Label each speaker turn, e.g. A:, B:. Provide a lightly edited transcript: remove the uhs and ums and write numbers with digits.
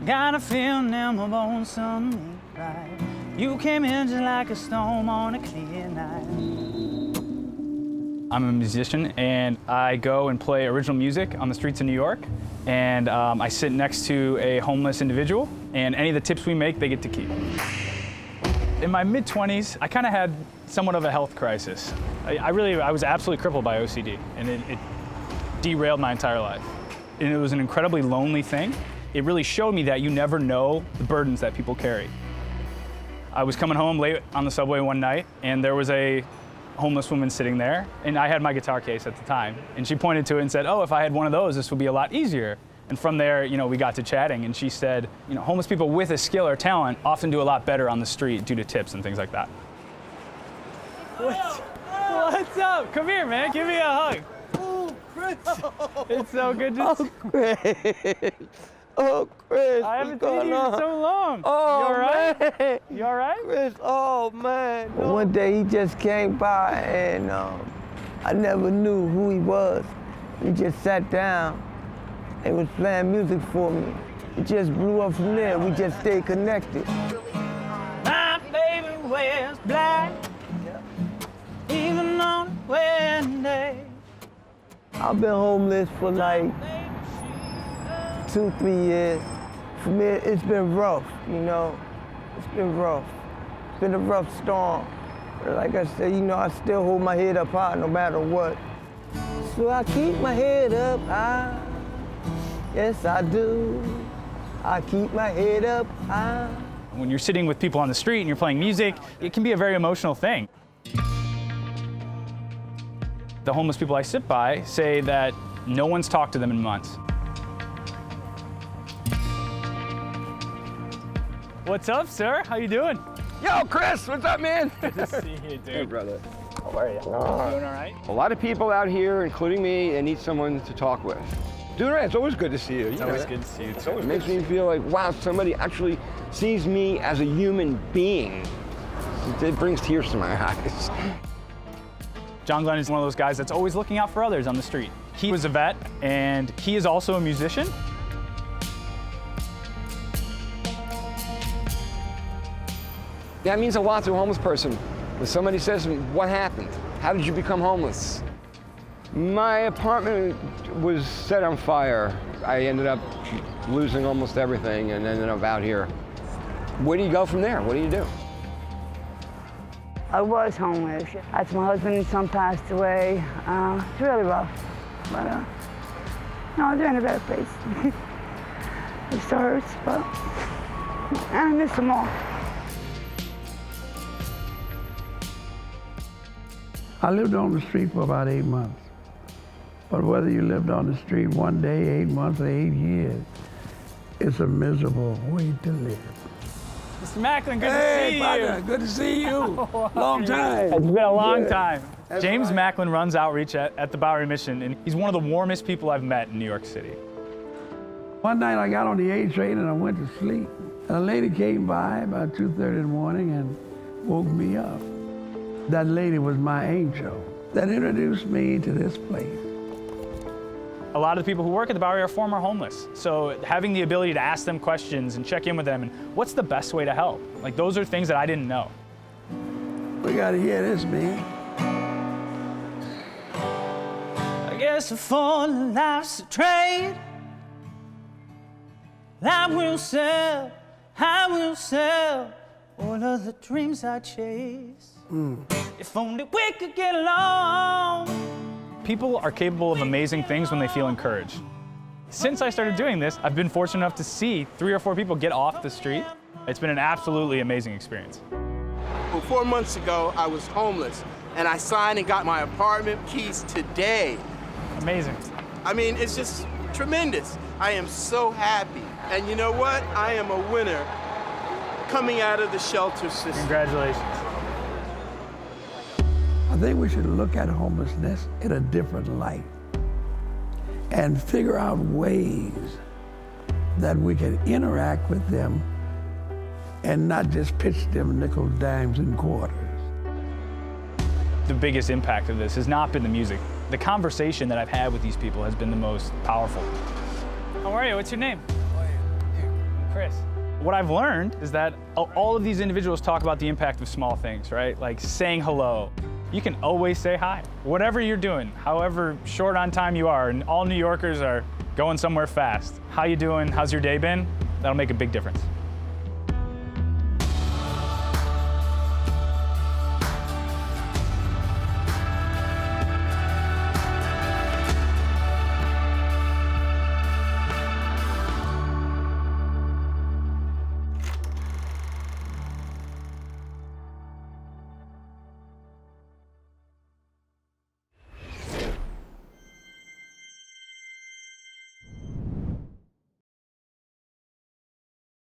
A: Got a feeling in my bones, something ain't right. You came in just like a storm on a clear night. I'm a musician, and I go and play original music on the streets of New York. And I sit next to a homeless individual, and any of the tips we make, they get to keep. In my mid-20s, I kind of had somewhat of a health crisis. I was absolutely crippled by OCD, and it derailed my entire life. And it was an incredibly lonely thing. It really showed me that you never know the burdens that people carry. I was coming home late on the subway one night, and there was a homeless woman sitting there, and I had my guitar case at the time, and she pointed to it and said, "Oh, if I had one of those, this would be a lot easier." And from there, we got to chatting, and she said, homeless people with a skill or talent often do a lot better on the street due to tips and things like that. What's up? Come here, man. Give me a hug.
B: Oh, Chris.
A: It's so good to see you.
B: Chris. Oh, Chris.
A: I haven't seen you in so long.
B: Oh,
A: you all right?
B: Man.
A: You all right?
B: Chris, oh, man. No. One day he just came by, and I never knew who he was. He just sat down and was playing music for me. It just blew up from there. We just stayed connected.
A: My baby wears black, even on a wedding day.
B: I've been homeless for like 2-3 years. For me, it's been rough, It's been rough. It's been a rough storm. But like I said, I still hold my head up high no matter what. So I keep my head up high. Yes, I do. I keep my head up high.
A: When you're sitting with people on the street and you're playing music, it can be a very emotional thing. The homeless people I sit by say that no one's talked to them in months. What's up, sir? How you doing?
C: Yo, Chris, what's up, man?
A: Good to see you, dude.
C: Hey, brother.
A: How are you? Doing all right?
C: A lot of people out here, including me, that need someone to talk with. Doing all right. It's always good to see you.
A: It's always good to see you, too.
C: It makes me feel like, wow, somebody actually sees me as a human being. It brings tears to my eyes.
A: John Glenn is one of those guys that's always looking out for others on the street. He was a vet, and he is also a musician.
C: That means a lot to a homeless person. When somebody says to me, what happened? How did you become homeless? My apartment was set on fire. I ended up losing almost everything and ended up out here. Where do you go from there? What do you do?
D: I was homeless. After my husband and son passed away, it's really rough. But no, they're in a better place. It still hurts, but I miss them all.
E: I lived on the street for about 8 months. But whether you lived on the street one day, 8 months, or 8 years, it's a miserable way to live.
A: Mr. Macklin, good to see you.
E: Good to see you. Long time.
A: It's been a long time. James Macklin runs outreach at the Bowery Mission, and he's one of the warmest people I've met in New York City.
E: One night I got on the A train and I went to sleep. And a lady came by about 2:30 in the morning and woke me up. That lady was my angel that introduced me to this place.
A: A lot of the people who work at the Bowery are former homeless. So having the ability to ask them questions and check in with them and what's the best way to help? Like, those are things that I didn't know.
E: We gotta hear this, man.
A: I guess for life's a trade. I will sell all of the dreams I chase. If only we could get along. People are capable of amazing things when they feel encouraged. Since I started doing this, I've been fortunate enough to see 3 or 4 people get off the street. It's been an absolutely amazing experience.
F: Well, 4 months ago, I was homeless, and I signed and got my apartment keys today.
A: Amazing.
F: I mean, it's just tremendous. I am so happy. And you know what? I am a winner coming out of the shelter system.
A: Congratulations.
E: I think we should look at homelessness in a different light and figure out ways that we can interact with them and not just pitch them nickels, dimes, and quarters.
A: The biggest impact of this has not been the music. The conversation that I've had with these people has been the most powerful. How are you? What's your name? Chris. What I've learned is that all of these individuals talk about the impact of small things, right? Like saying hello. You can always say hi. Whatever you're doing, however short on time you are, and all New Yorkers are going somewhere fast. How you doing? How's your day been? That'll make a big difference.